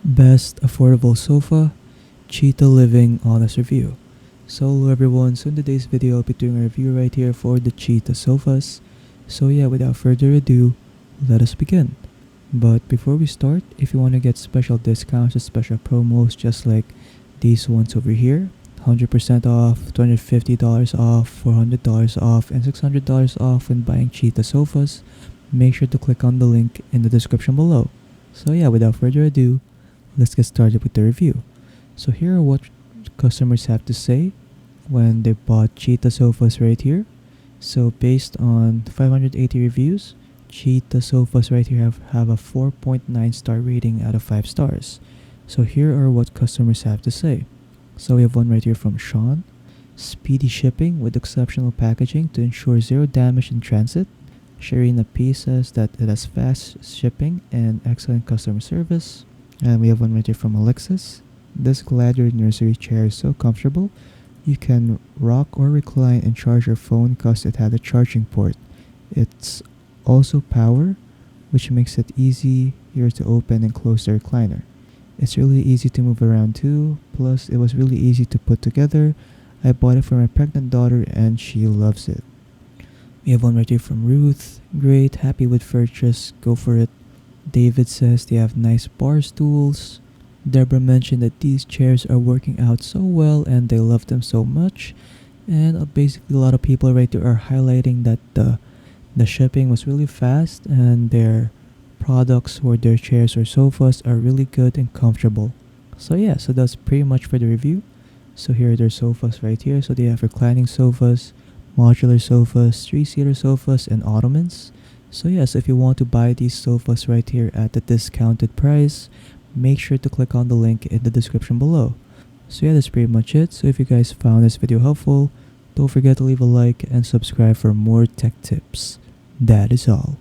Best affordable sofa, Chita Living honest review. So hello everyone, so in today's video I'll be doing a review right here for the Chita sofas. So yeah, without further ado, let us begin. But before we start, if you want to get special discounts and special promos just like these ones over here, 100% off, $250 off, $400 off, and $600 off when buying Chita sofas, make sure to click on the link in the description below. So yeah, without further ado, let's get started with the review. So here are what customers have to say when they bought Chita sofas right here. So based on 580 reviews, Chita sofas right here have a 4.9 star rating out of 5 stars. So here are what customers have to say. So we have one right here from Sean. Speedy shipping with exceptional packaging to ensure zero damage in transit. Sharina P says that it has fast shipping and excellent customer service. And we have one right here from Alexis. This Gladiator nursery chair is so comfortable. You can rock or recline and charge your phone because it had a charging port. It's also power, which makes it easier to open and close the recliner. It's really easy to move around too, plus it was really easy to put together. I bought it for my pregnant daughter and she loves it. We have one right here from Ruth. Great, happy with purchase, go for it. David says they have nice bar stools. Deborah mentioned that these chairs are working out so well and they love them so much. And basically a lot of people right there are highlighting that the shipping was really fast and their products or their chairs or sofas are really good and comfortable. So yeah, so that's pretty much for the review. So here are their sofas right here. So they have reclining sofas, modular sofas, 3-seater sofas, and ottomans. So yes, if you want to buy these sofas right here at the discounted price, make sure to click on the link in the description below. So yeah, that's pretty much it. So if you guys found this video helpful, don't forget to leave a like and subscribe for more tech tips. That is all.